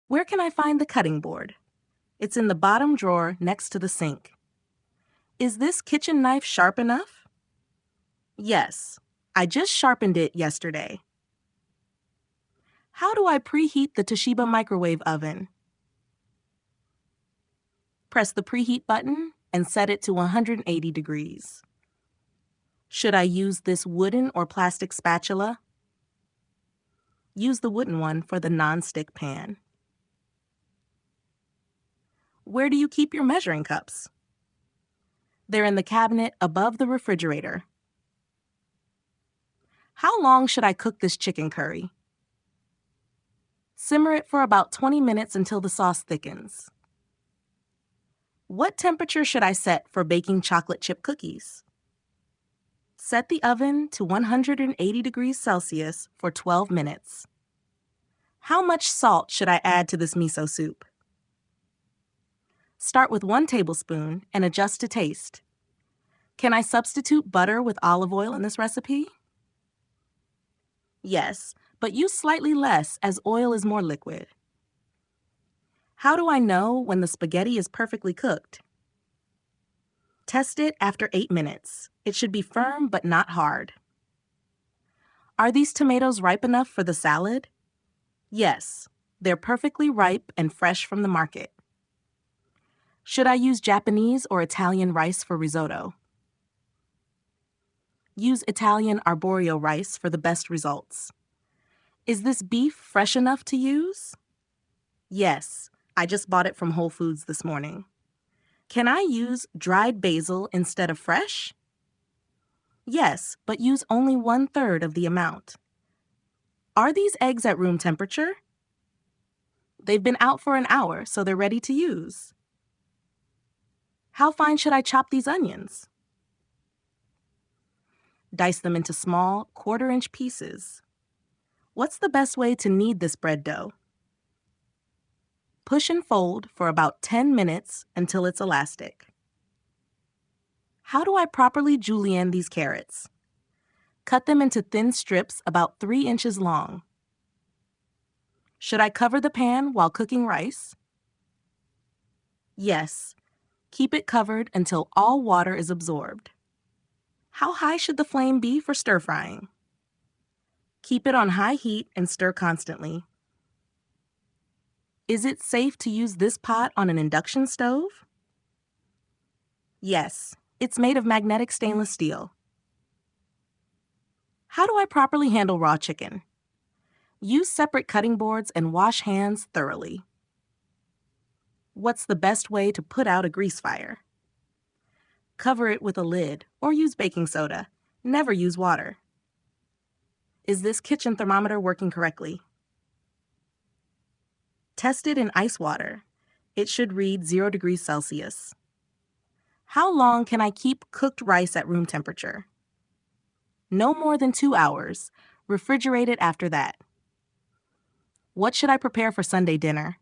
Where can I find the cutting board? It's in the bottom drawer next to the sink. Is this kitchen knife sharp enough? Yes, I just sharpened it yesterday. How do I preheat the Toshiba microwave oven? Press the preheat button and set it to 180 degrees. Should I use this wooden or plastic spatula? Use the wooden one for the non-stick pan. Where do you keep your measuring cups? They're in the cabinet above the refrigerator. How long should I cook this chicken curry? Simmer it for about 20 minutes until the sauce thickens. What temperature should I set for baking chocolate chip cookies? Set the oven to 180 degrees Celsius for 12 minutes. How much salt should I add to this miso soup? Start with 1 tablespoon and adjust to taste. Can I substitute butter with olive oil in this recipe? Yes, but use slightly less as oil is more liquid. How do I know when the spaghetti is perfectly cooked? Test it after 8 minutes. It should be firm but not hard. Are these tomatoes ripe enough for the salad? Yes, they're perfectly ripe and fresh from the market. Should I use Japanese or Italian rice for risotto? Use Italian arborio rice for the best results. Is this beef fresh enough to use? Yes, I just bought it from Whole Foods this morning. Can I use dried basil instead of fresh? Yes, but use only 1/3 of the amount. Are these eggs at room temperature? They've been out for an hour, so they're ready to use. How fine should I chop these onions? Dice them into small, 1/4-inch pieces. What's the best way to knead this bread dough? Push and fold for about 10 minutes until it's elastic. How do I properly julienne these carrots? Cut them into thin strips about 3 inches long. Should I cover the pan while cooking rice? Yes. Keep it covered until all water is absorbed. How high should the flame be for stir frying? Keep it on high heat and stir constantly. Is it safe to use this pot on an induction stove? Yes, it's made of magnetic stainless steel. How do I properly handle raw chicken? Use separate cutting boards and wash hands thoroughly. What's the best way to put out a grease fire? Cover it with a lid or use baking soda. Never use water. Is this kitchen thermometer working correctly? Test it in ice water. It should read 0 degrees Celsius. How long can I keep cooked rice at room temperature? No more than 2 hours. Refrigerate it after that. What should I prepare for Sunday dinner?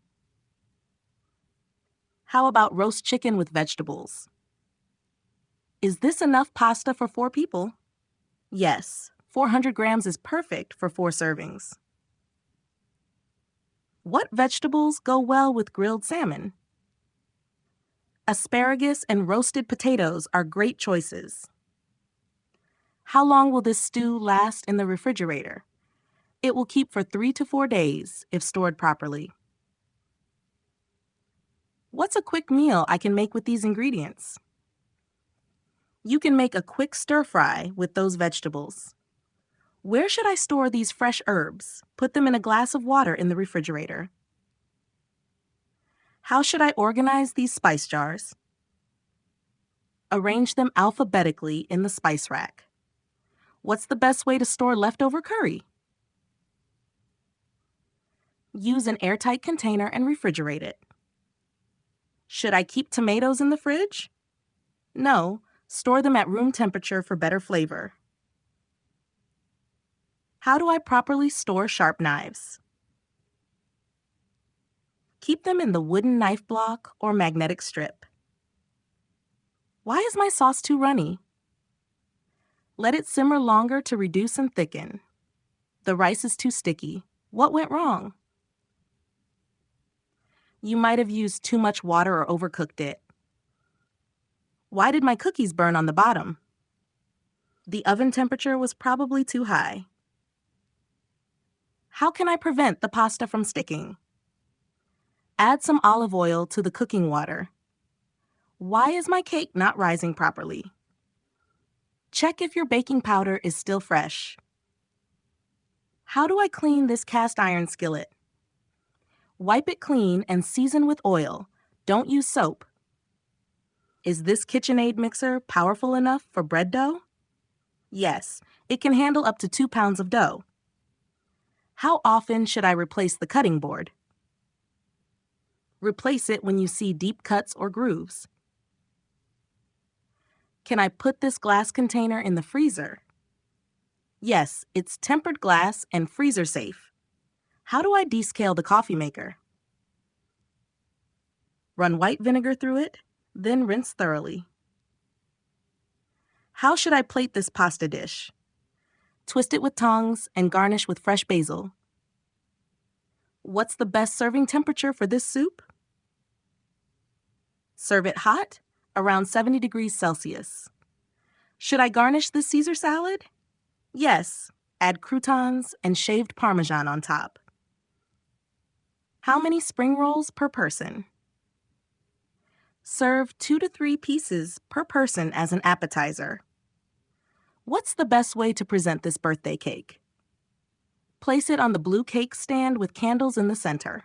How about roast chicken with vegetables? Is this enough pasta for 4 people? Yes, 400 grams is perfect for 4 servings. What vegetables go well with grilled salmon? Asparagus and roasted potatoes are great choices. How long will this stew last in the refrigerator? It will keep for 3 to 4 days if stored properly. What's a quick meal I can make with these ingredients? You can make a quick stir fry with those vegetables. Where should I store these fresh herbs? Put them in a glass of water in the refrigerator. How should I organize these spice jars? Arrange them alphabetically in the spice rack. What's the best way to store leftover curry? Use an airtight container and refrigerate it. Should I keep tomatoes in the fridge? No, store them at room temperature for better flavor. How do I properly store sharp knives? Keep them in the wooden knife block or magnetic strip. Why is my sauce too runny? Let it simmer longer to reduce and thicken. The rice is too sticky. What went wrong? You might have used too much water or overcooked it. Why did my cookies burn on the bottom? The oven temperature was probably too high. How can I prevent the pasta from sticking? Add some olive oil to the cooking water. Why is my cake not rising properly? Check if your baking powder is still fresh. How do I clean this cast iron skillet? Wipe it clean and season with oil. Don't use soap. Is this KitchenAid mixer powerful enough for bread dough? Yes, it can handle up to 2 pounds of dough. How often should I replace the cutting board? Replace it when you see deep cuts or grooves. Can I put this glass container in the freezer? Yes, it's tempered glass and freezer safe. How do I descale the coffee maker? Run white vinegar through it, then rinse thoroughly. How should I plate this pasta dish? Twist it with tongs and garnish with fresh basil. What's the best serving temperature for this soup? Serve it hot, around 70 degrees Celsius. Should I garnish this Caesar salad? Yes, add croutons and shaved Parmesan on top. How many spring rolls per person? Serve 2 to 3 pieces per person as an appetizer. What's the best way to present this birthday cake? Place it on the blue cake stand with candles in the center.